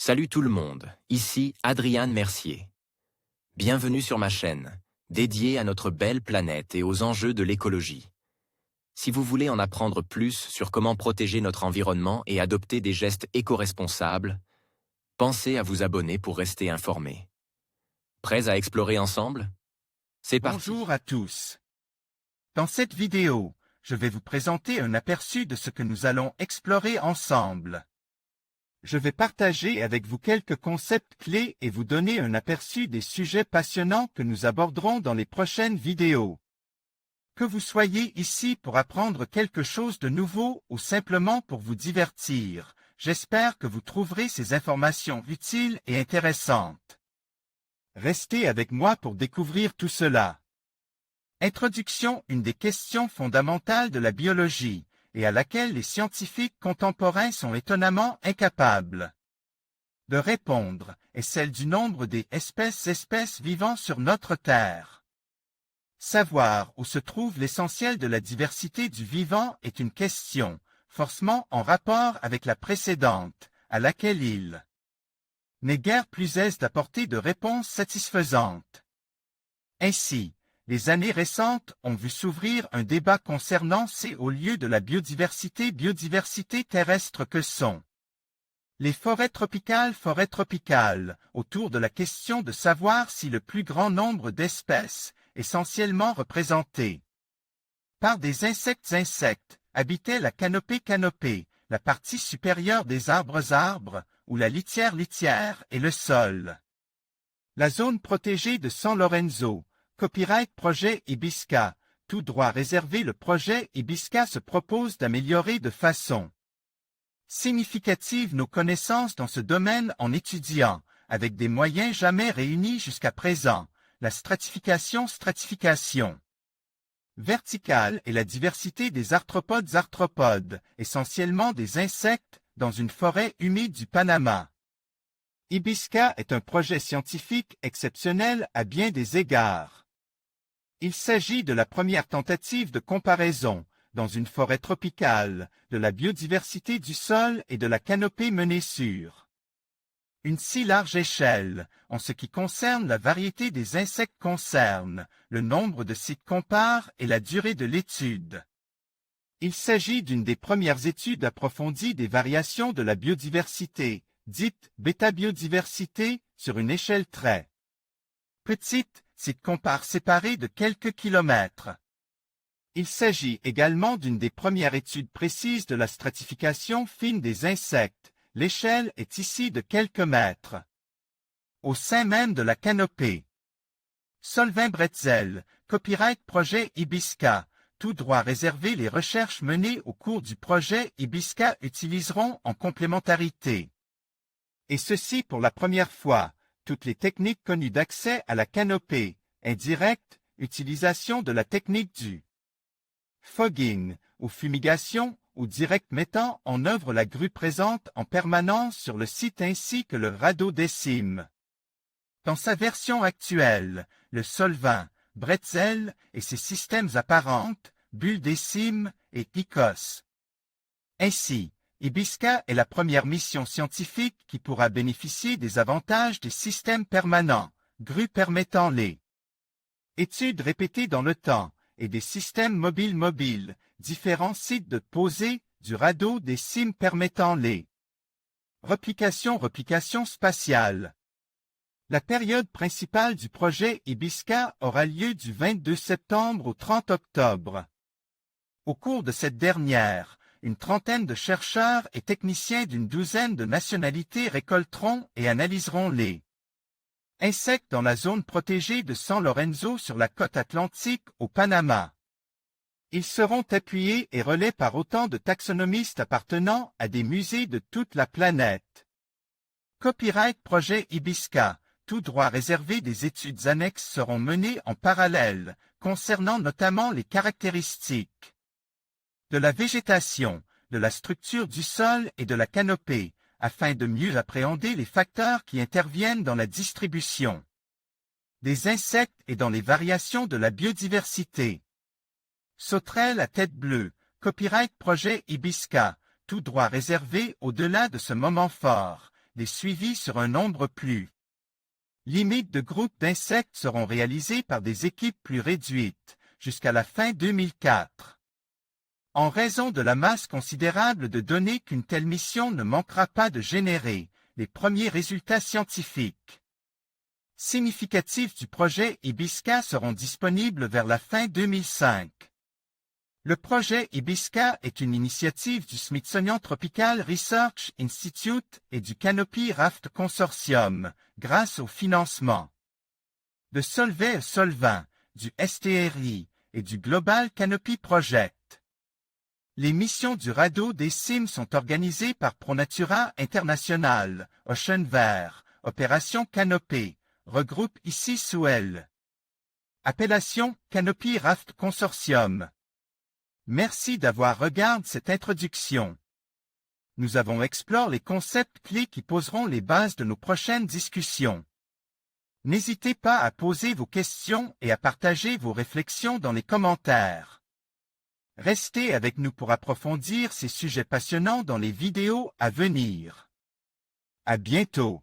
Salut tout le monde, ici Adrian Mercier. Bienvenue sur ma chaîne, dédiée à notre belle planète et aux enjeux de l'écologie. Si vous voulez en apprendre plus sur comment protéger notre environnement et adopter des gestes éco-responsables, pensez à vous abonner pour rester informé. Prêts à explorer ensemble? C'est parti. Bonjour à tous. Dans cette vidéo, je vais vous présenter un aperçu de ce que nous allons explorer ensemble. Je vais partager avec vous quelques concepts clés et vous donner un aperçu des sujets passionnants que nous aborderons dans les prochaines vidéos. Que vous soyez ici pour apprendre quelque chose de nouveau ou simplement pour vous divertir, j'espère que vous trouverez ces informations utiles et intéressantes. Restez avec moi pour découvrir tout cela. Introduction, une des questions fondamentales de la biologie, et à laquelle les scientifiques contemporains sont étonnamment incapables de répondre, est celle du nombre des espèces vivant sur notre Terre. Savoir où se trouve l'essentiel de la diversité du vivant est une question, forcément en rapport avec la précédente, à laquelle il n'est guère plus aise d'apporter de réponses satisfaisantes. Ainsi, les années récentes ont vu s'ouvrir un débat concernant ces hauts lieux de la biodiversité terrestre que sont les forêts tropicales, autour de la question de savoir si le plus grand nombre d'espèces, essentiellement représentées par des insectes, habitaient la canopée, la partie supérieure des arbres, ou la litière et le sol. La zone protégée de San Lorenzo, copyright projet Ibisca, tout droit réservé. Le projet Ibisca se propose d'améliorer de façon significative nos connaissances dans ce domaine en étudiant, avec des moyens jamais réunis jusqu'à présent, la stratification verticale et la diversité des arthropodes, essentiellement des insectes, dans une forêt humide du Panama. Ibisca est un projet scientifique exceptionnel à bien des égards. Il s'agit de la première tentative de comparaison, dans une forêt tropicale, de la biodiversité du sol et de la canopée menée sur une si large échelle, en ce qui concerne la variété des insectes concerne, le nombre de sites compare et la durée de l'étude. Il s'agit d'une des premières études approfondies des variations de la biodiversité, dite bêta-biodiversité, sur une échelle très petite, sites compare séparés de quelques kilomètres. Il s'agit également d'une des premières études précises de la stratification fine des insectes. L'échelle est ici de quelques mètres. Au sein même de la canopée. Solvin Bretzel, copyright projet Ibisca, tout droit réservé. Les recherches menées au cours du projet Ibisca utiliseront en complémentarité. Et ceci pour la première fois, toutes les techniques connues d'accès à la canopée, indirecte, utilisation de la technique du fogging, ou fumigation, ou direct mettant en œuvre la grue présente en permanence sur le site ainsi que le radeau décime. Dans sa version actuelle, le solvant, Bretzel et ses systèmes apparentes, bulles décime et ICOS. Ainsi, Ibisca est la première mission scientifique qui pourra bénéficier des avantages des systèmes permanents, grues permettant les études répétées dans le temps, et des systèmes mobiles, différents sites de posée, du radeau des cimes permettant les replications spatiales. La période principale du projet Ibisca aura lieu du 22 septembre au 30 octobre. Au cours de cette dernière, une trentaine de chercheurs et techniciens d'une douzaine de nationalités récolteront et analyseront les insectes dans la zone protégée de San Lorenzo sur la côte atlantique au Panama. Ils seront appuyés et relais par autant de taxonomistes appartenant à des musées de toute la planète. Copyright projet Ibisca, tout droit réservé. Des études annexes seront menées en parallèle, concernant notamment les caractéristiques de la végétation, de la structure du sol et de la canopée, afin de mieux appréhender les facteurs qui interviennent dans la distribution des insectes et dans les variations de la biodiversité. Sauterelle à tête bleue, copyright projet Ibisca, tout droit réservé au-delà de ce moment fort, des suivis sur un nombre plus limite de groupes d'insectes seront réalisés par des équipes plus réduites, jusqu'à la fin 2004. En raison de la masse considérable de données qu'une telle mission ne manquera pas de générer, les premiers résultats scientifiques significatifs du projet Ibisca seront disponibles vers la fin 2005. Le projet Ibisca est une initiative du Smithsonian Tropical Research Institute et du Canopy Raft Consortium, grâce au financement de Solvay Solvent, du STRI et du Global Canopy Project. Les missions du radeau des cimes sont organisées par ProNatura International, Ocean Vert, Opération Canopée, regroupe ici sous elle. Appellation Canopy Raft Consortium. Merci d'avoir regardé cette introduction. Nous avons exploré les concepts clés qui poseront les bases de nos prochaines discussions. N'hésitez pas à poser vos questions et à partager vos réflexions dans les commentaires. Restez avec nous pour approfondir ces sujets passionnants dans les vidéos à venir. À bientôt.